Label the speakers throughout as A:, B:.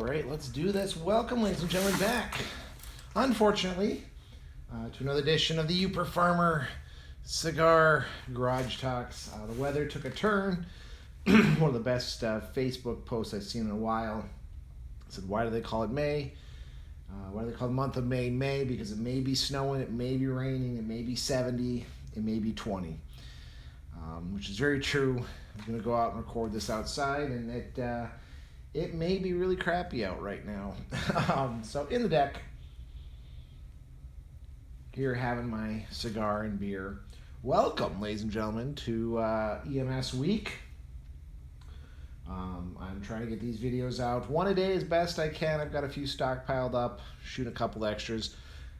A: right, let's do this. Welcome, ladies and gentlemen, back, unfortunately, to another edition of the Uper Farmer Cigar Garage Talks. The weather took a turn. One of the best Facebook posts I've seen in a while. I said, why do they call it May? Why do they call the month of May May? Because it may be snowing, it may be raining, it may be 70, it may be 20. Which is very true. I'm going to go out and record this outside, and it may be really crappy out right now. So in the deck, here having my cigar and beer. Welcome, ladies and gentlemen, to EMS Week. I'm trying to get these videos out one a day as best I can. I've got a few stockpiled up, shooting a couple extras.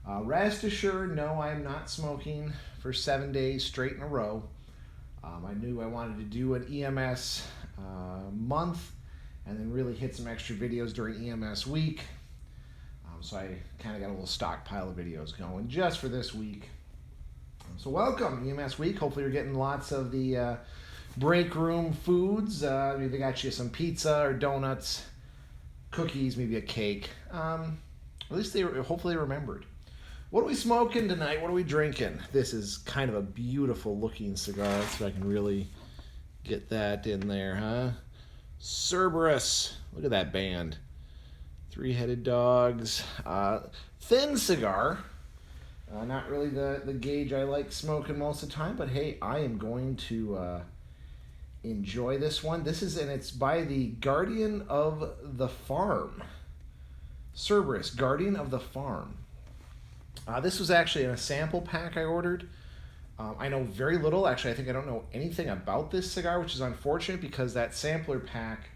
A: Rest assured, no, I'm not smoking for 7 days straight in a row. I knew I wanted to do an EMS month and then really hit some extra videos during EMS week. So I kind of got a little stockpile of videos going just for this week. So welcome, EMS week. Hopefully you're getting lots of the break room foods. Maybe they got you some pizza or donuts, cookies, maybe a cake. At least hopefully they remembered. What are we smoking tonight? What are we drinking? This is kind of a beautiful looking cigar, so I can really get that in there, huh? Cerberus. Look at that band. Three-headed dogs. Thin cigar. Not really the gauge I like smoking most of the time, but hey, I am going to enjoy this one. And it's by the Guardian of the Farm. Cerberus, Guardian of the Farm. This was actually in a sample pack I ordered. I know very little. Actually, I think I don't know anything about this cigar, which is unfortunate because that sampler pack,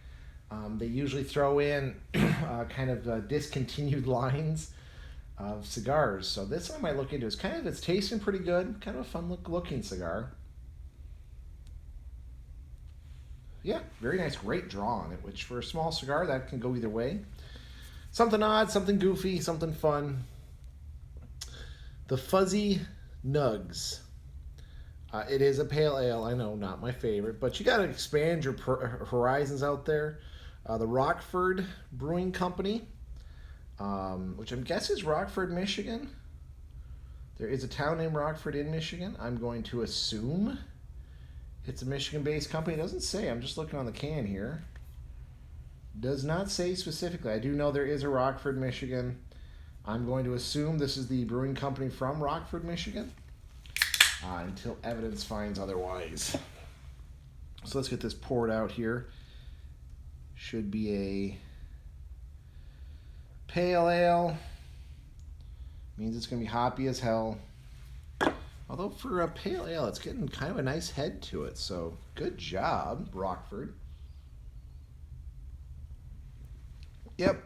A: they usually throw in kind of discontinued lines of cigars. So this one I might look into. It's tasting pretty good. Kind of a fun looking cigar. Yeah, very nice. Great draw on it, which for a small cigar, that can go either way. Something odd, something goofy, something fun. The Fuzzy Nugs. It is a pale ale. I know, not my favorite, but you got to expand your horizons out there. The Rockford Brewing Company, which I'm guessing is Rockford, Michigan. There is a town named Rockford in Michigan. I'm going to assume it's a Michigan-based company. It doesn't say. I'm just looking on the can here. Does not say specifically. I do know there is a Rockford, Michigan. I'm going to assume this is the brewing company from Rockford, Michigan, until evidence finds otherwise. So let's get this poured out here. Should be a pale ale. Means it's going to be hoppy as hell. Although for a pale ale, it's getting kind of a nice head to it. So good job, Rockford. Yep.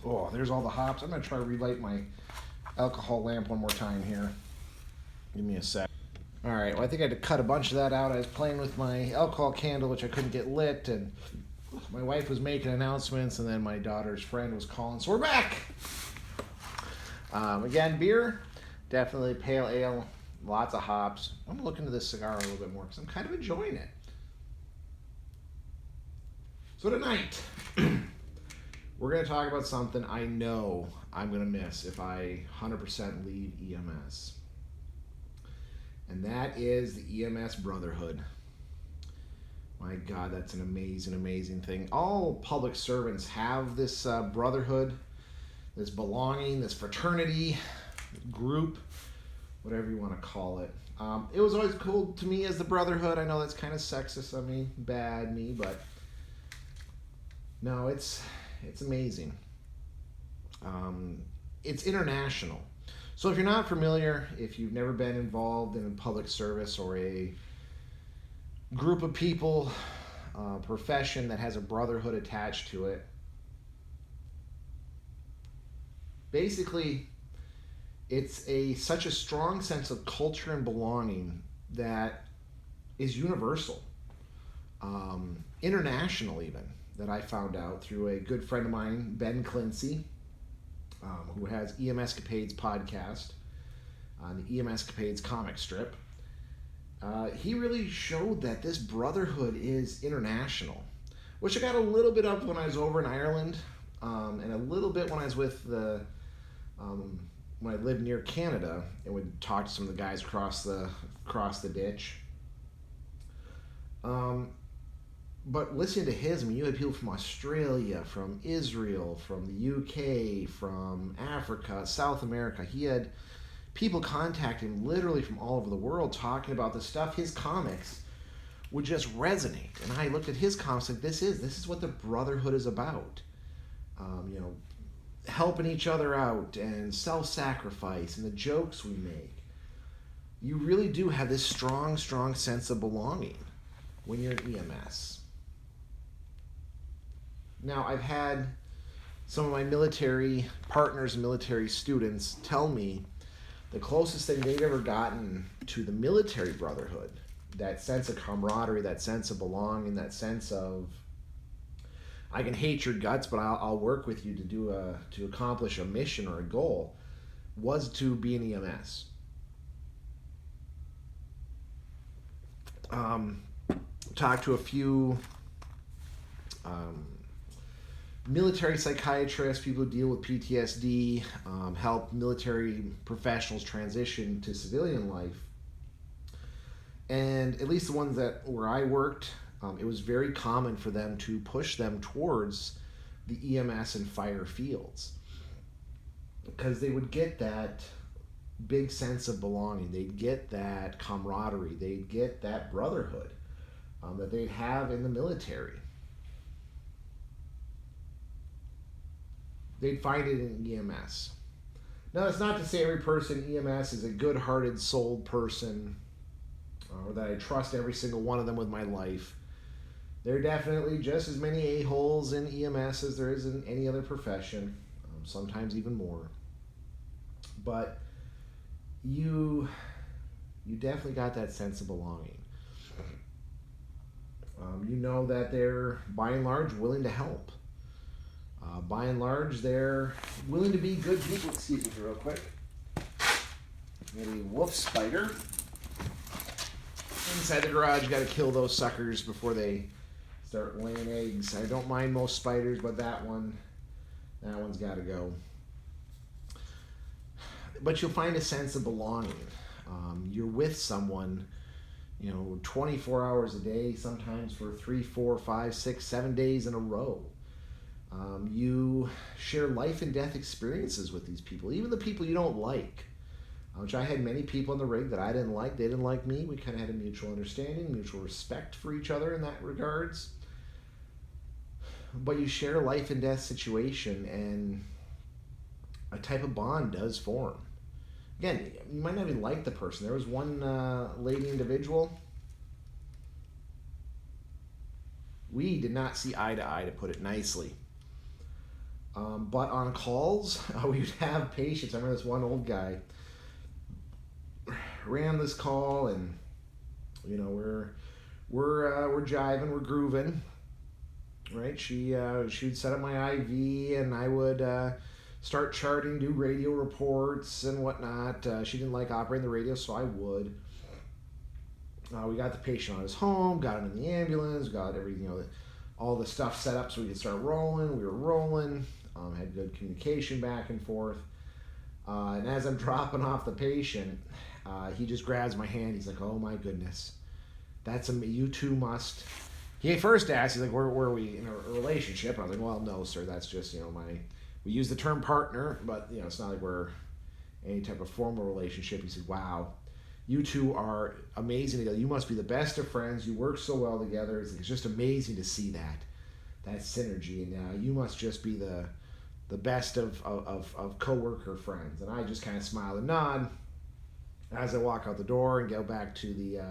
A: Oh, there's all the hops. I'm going to try to relight my alcohol lamp one more time here. Give me a sec. All right, well, I think I had to cut a bunch of that out. I was playing with my alcohol candle, which I couldn't get lit, and my wife was making announcements, and then my daughter's friend was calling, so we're back. Again, beer, definitely pale ale, lots of hops. I'm going to look into this cigar a little bit more because I'm kind of enjoying it. So tonight, we're going to talk about something I know I'm going to miss if I 100% leave EMS. And that is the EMS Brotherhood. My God, that's an amazing, amazing thing. All public servants have this brotherhood, this belonging, this fraternity, group, whatever you want to call it. It was always cool to me as the Brotherhood. I know that's kind of sexist of me, bad me, but no, it's amazing. It's international. So if you're not familiar, if you've never been involved in a public service or a group of people, profession that has a brotherhood attached to it, basically it's such a strong sense of culture and belonging that is universal, international even, that I found out through a good friend of mine, Ben Clincy, who has EMS Capades podcast on the EMS Capades comic strip. He really showed that this brotherhood is international, which I got a little bit of when I was over in Ireland and a little bit when I was with when I lived near Canada and would talk to some of the guys across the ditch. But listening to his, I mean, you had people from Australia, from Israel, from the UK, from Africa, South America. He had people contacting him literally from all over the world talking about the stuff. His comics would just resonate. And I looked at his comics like, this is what the Brotherhood is about. Helping each other out and self-sacrifice and the jokes we make. You really do have this strong, strong sense of belonging when you're in EMS. Now, I've had some of my military partners and military students tell me the closest thing they've ever gotten to the military brotherhood, that sense of camaraderie, that sense of belonging, that sense of, I can hate your guts, but I'll work with you to accomplish a mission or a goal, was to be an EMS. Talked to a few military psychiatrists, people who deal with PTSD, help military professionals transition to civilian life. And at least the ones where I worked, it was very common for them to push them towards the EMS and fire fields because they would get that big sense of belonging. They'd get that camaraderie. They'd get that brotherhood that they'd have in the military. They'd find it in EMS. Now, that's not to say every person in EMS is a good-hearted, souled person, or that I trust every single one of them with my life. There are definitely just as many a-holes in EMS as there is in any other profession, sometimes even more. But you definitely got that sense of belonging. You know that they're, by and large, willing to help. By and large, they're willing to be good people. Excuse me real quick. Maybe wolf spider. Inside the garage, you got to kill those suckers before they start laying eggs. I don't mind most spiders, but that one's got to go. But you'll find a sense of belonging. You're with someone, 24 hours a day, sometimes for 3, 4, 5, 6, 7 days in a row. You share life and death experiences with these people, even the people you don't like. Which I had many people in the rig that I didn't like. They didn't like me. We kind of had a mutual understanding, mutual respect for each other in that regards. But you share a life and death situation, and a type of bond does form. Again, you might not even like the person. There was one lady individual. We did not see eye to eye, to put it nicely. But on calls, we would have patients. I remember this one old guy ran this call, and we're jiving, we're grooving, right? She would set up my IV, and I would start charting, do radio reports and whatnot. She didn't like operating the radio, so I would. We got the patient on his home, got him in the ambulance, got everything, all the stuff set up so we could start rolling. We were rolling, had good communication back and forth. And as I'm dropping off the patient, he just grabs my hand. He's like, "Oh my goodness, you two must." He first asked, he's like, "Were we in a relationship?" And I was like, "Well, no, sir. That's just we use the term partner, but it's not like we're any type of formal relationship." He said, "Wow, you two are amazing together. You must be the best of friends. You work so well together. It's just amazing to see that synergy. And you must just be the best of coworker friends." And I just kind of smile and nod as I walk out the door and go back to the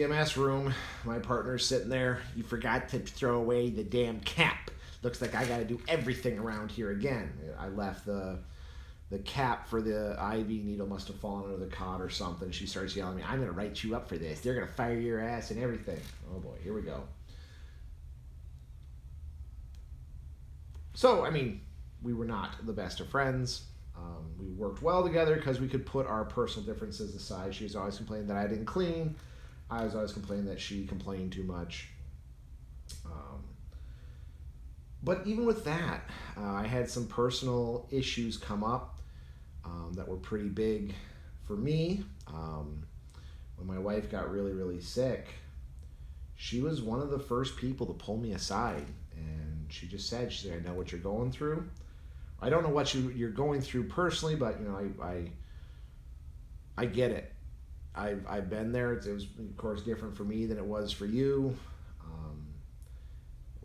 A: EMS room. My partner's sitting there. "You forgot to throw away the damn cap. Looks like I got to do everything around here again." I left the cap for the IV needle must have fallen under the cot or something. She starts yelling at me, "I'm going to write you up for this. They're going to fire your ass and everything." Oh boy, here we go. So, we were not the best of friends. We worked well together because we could put our personal differences aside. She was always complaining that I didn't clean. I was always complaining that she complained too much. But even with that, I had some personal issues come up that were pretty big for me. When my wife got really, really sick, she was one of the first people to pull me aside. And she just said, I know what you're going through. I don't know what you're going through personally, but I get it. I've been there. It was, of course, different for me than it was for you.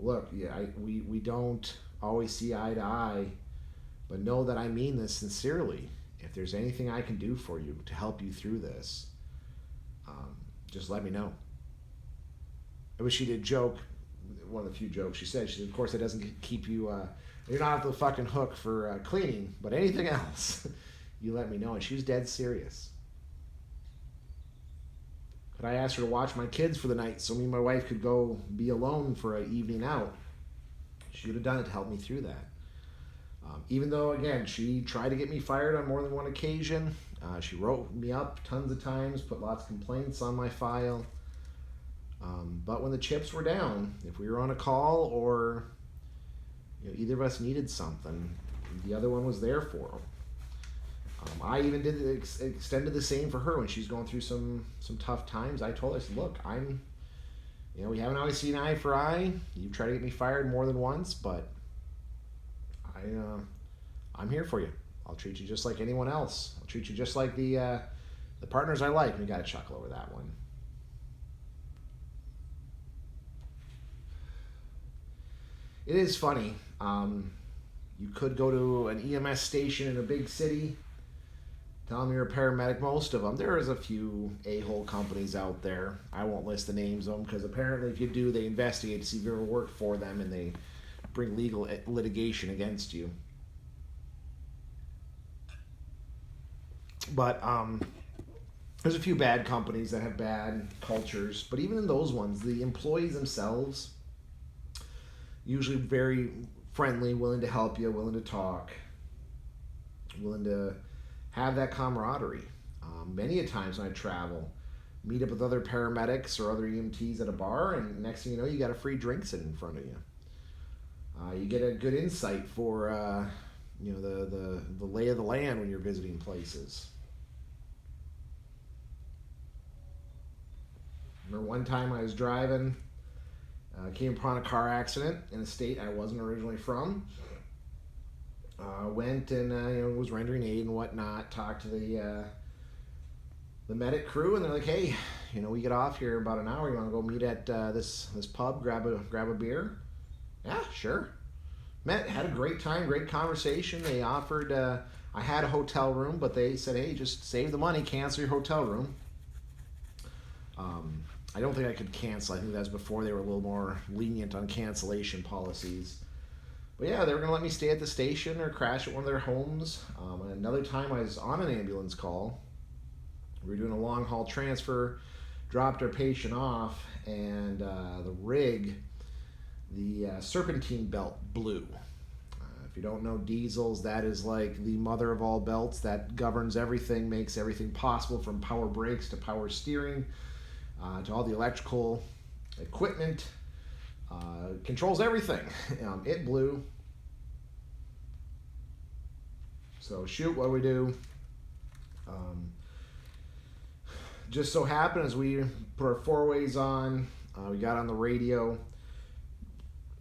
A: Look, we don't always see eye to eye, but know that I mean this sincerely. If there's anything I can do for you to help you through this, just let me know. But she did joke, one of the few jokes she said, of course, it doesn't keep you, you're not off the fucking hook for cleaning, but anything else, you let me know. And she was dead serious. But I asked her to watch my kids for the night so me and my wife could go be alone for an evening out. She would have done it to help me through that. Even though, again, she tried to get me fired on more than one occasion. She wrote me up tons of times, put lots of complaints on my file. But when the chips were down, if we were on a call or either of us needed something, the other one was there for them. I even extended the same for her when she's going through some tough times. I told her, I said, look, we haven't always seen eye for eye. You try to get me fired more than once, but I'm here for you. I'll treat you just like anyone else. I'll treat you just like the partners I like. We got to chuckle over that one. It is funny. You could go to an EMS station in a big city, tell them you're a paramedic. Most of them. There is a few a-hole companies out there. I won't list the names of them because apparently if you do, they investigate to see if you ever worked for them and they bring legal litigation against you. But there's a few bad companies that have bad cultures. But even in those ones, the employees themselves, usually very friendly, willing to help you, willing to talk, willing to have that camaraderie. Many a times when I travel, meet up with other paramedics or other EMTs at a bar, and next thing you know, you got a free drink sitting in front of you. You get a good insight for the lay of the land when you're visiting places. Remember one time I was driving, came upon a car accident in a state I wasn't originally from. Went and was rendering aid and whatnot. Talked to the medic crew, and they're like, "Hey, we get off here in about an hour. You want to go meet at this pub, grab a beer?" Yeah, sure. Had a great time, great conversation. They offered. I had a hotel room, but they said, "Hey, just save the money, cancel your hotel room." I don't think I could cancel. I think that's before they were a little more lenient on cancellation policies. But yeah, they were going to let me stay at the station or crash at one of their homes. And another time I was on an ambulance call. We were doing a long haul transfer, dropped our patient off, and the rig, the serpentine belt blew. If you don't know diesels, that is like the mother of all belts that governs everything, makes everything possible from power brakes to power steering. To all the electrical equipment, controls everything. It blew. So shoot, what do we do? Just so happened as we put our four-ways on, we got on the radio.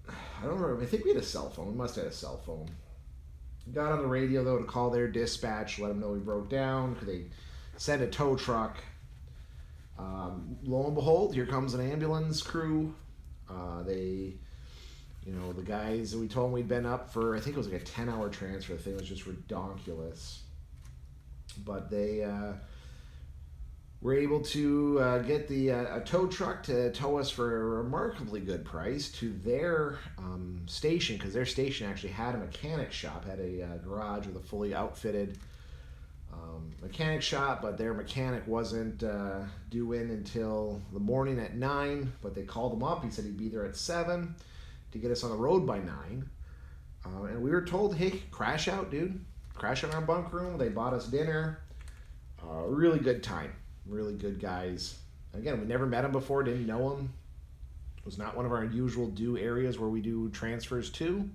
A: I don't remember, I think we had a cell phone. We must have had a cell phone. Got on the radio though to call their dispatch, let them know we broke down. Could they send a tow truck? Lo and behold, here comes an ambulance crew. The guys, we told them we'd been up for, I think it was like a 10-hour transfer. The thing was just redonkulous. But they were able to get a tow truck to tow us for a remarkably good price to their station, because their station actually had a mechanic shop, had a garage with a fully outfitted mechanic shop, but their mechanic wasn't due in until the morning at 9, but they called him up. He said he'd be there at 7 to get us on the road by 9. And we were told, hey, crash out, dude. Crash out in our bunk room. They bought us dinner. Really good time. Really good guys. Again, we never met them before, didn't know them. was not one of our usual do areas where we do transfers to.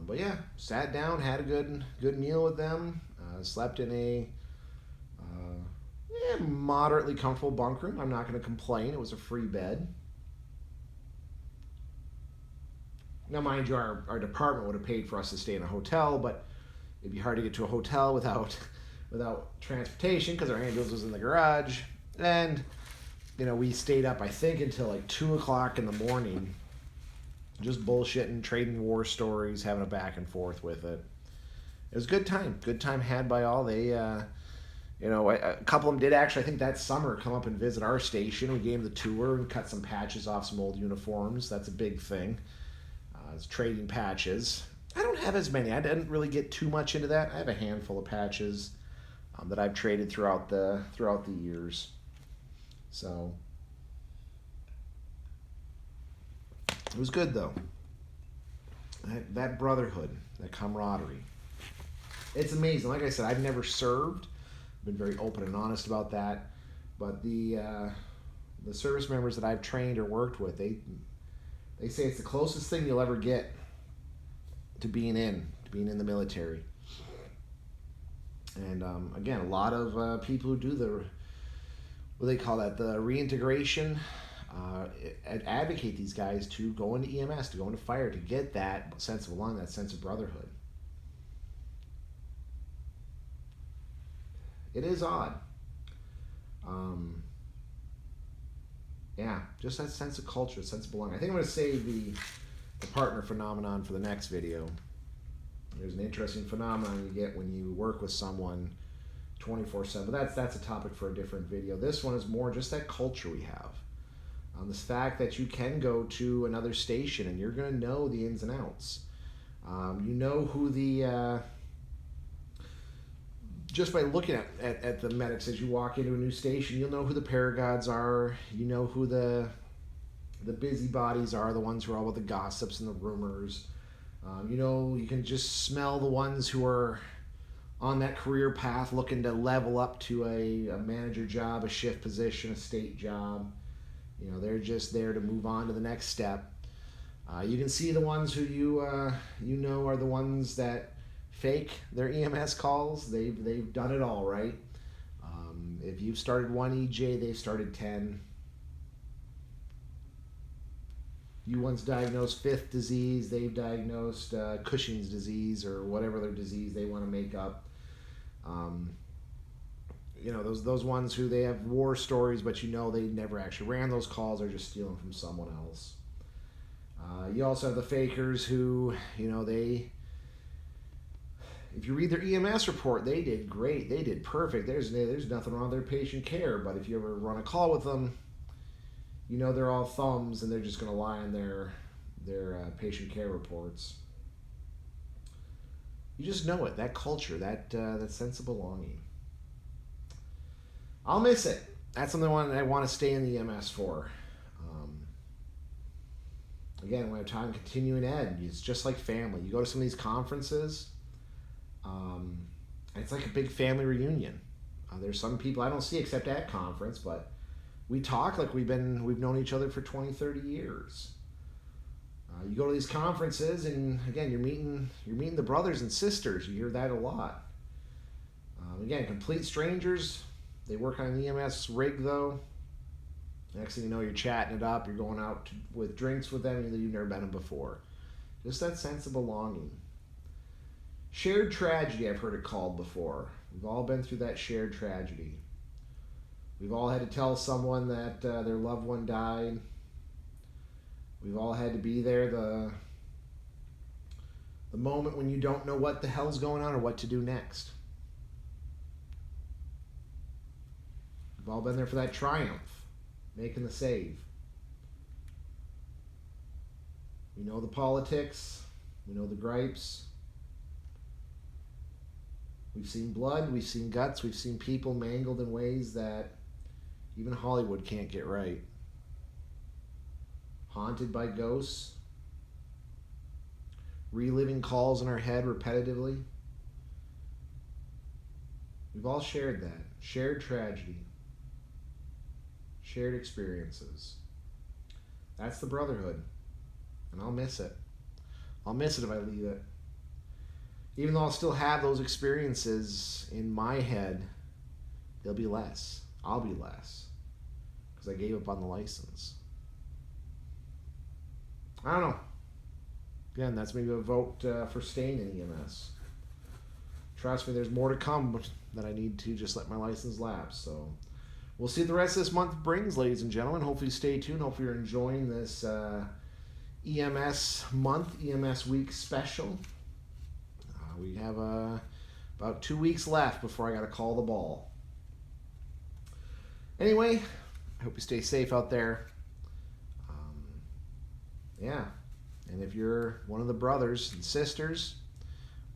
A: But yeah, sat down, had a good meal with them, slept in a moderately comfortable bunk room. I'm not going to complain. It was a free bed. Now, mind you, our department would have paid for us to stay in a hotel, but it'd be hard to get to a hotel without transportation because our ambulance was in the garage. And, we stayed up, I think, until like 2 o'clock in the morning, just bullshitting, trading war stories, having a back and forth with it. It was a good time. Good time had by all. They, a couple of them did actually, I think that summer, come up and visit our station. We gave them the tour and cut some patches off some old uniforms. That's a big thing. It's trading patches. I don't have as many. I didn't really get too much into that. I have a handful of patches that I've traded throughout the years. So it was good though. That brotherhood, that camaraderie. It's amazing. Like I said, I've never served. I've been very open and honest about that. But the service members that I've trained or worked with, they say it's the closest thing you'll ever get to being in the military. And again, a lot of people who do what they call that, the reintegration, advocate these guys to go into EMS, to go into fire, to get that sense of belonging, that sense of brotherhood. It is odd. Yeah, just that sense of culture, sense of belonging. I think I'm going to save the partner phenomenon for the next video. There's an interesting phenomenon you get when you work with someone 24/7. That's a topic for a different video. This one is more just that culture we have. This fact that you can go to another station and you're going to know the ins and outs. You know who just by looking at the medics as you walk into a new station, you'll know who the paragods are. You know who the busybodies are, the ones who are all about the gossips and the rumors. You can just smell the ones who are on that career path looking to level up to a manager job, a shift position, a state job. They're just there to move on to the next step. You can see the ones who you are the ones that fake their EMS calls. They've done it all, right? If you've started one EJ, they've started 10. You once diagnosed fifth disease, they've diagnosed Cushing's disease or whatever other disease they want to make up. Those ones who they have war stories, but they never actually ran those calls, they're just stealing from someone else. You also have the fakers who, if you read their EMS report, they did great, they did perfect, there's nothing wrong with their patient care, but if you ever run a call with them, they're all thumbs and they're just going to lie on their patient care reports. You just know it, that culture, that sense of belonging. I'll miss it. That's something I want to stay in the EMS for. Again, when I'm talking continuing ed, it's just like family. You go to some of these conferences, it's like a big family reunion. There's some people I don't see except at conference, but we talk like we've known each other for 20, 30 years. You go to these conferences, and again, you're meeting the brothers and sisters. You hear that a lot. Again, complete strangers. They work on an EMS rig, though. Next thing you know, you're chatting it up. You're going out with drinks with them. You've never met them before. Just that sense of belonging. Shared tragedy, I've heard it called before. We've all been through that shared tragedy. We've all had to tell someone that their loved one died. We've all had to be there the moment when you don't know what the hell's going on or what to do next. We've all been there for that triumph, making the save. We know the politics. We know the gripes. We've seen blood. We've seen guts. We've seen people mangled in ways that even Hollywood can't get right. Haunted by ghosts. Reliving calls in our head repetitively. We've all shared that. Shared tragedy. Shared experiences. That's the brotherhood. And I'll miss it. I'll miss it if I leave it. Even though I'll still have those experiences in my head, they'll be less. I'll be less. Because I gave up on the license. I don't know. Again, that's maybe a vote for staying in EMS. Trust me, there's more to come that I need to just let my license lapse. So we'll see what the rest of this month brings, ladies and gentlemen. Hopefully stay tuned. Hopefully you're enjoying this EMS month, EMS week special. We have about 2 weeks left before I got to call the ball. Anyway, I hope you stay safe out there. Yeah, and if you're one of the brothers and sisters,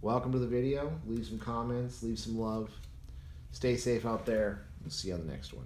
A: welcome to the video. Leave some comments, leave some love. Stay safe out there. We'll see you on the next one.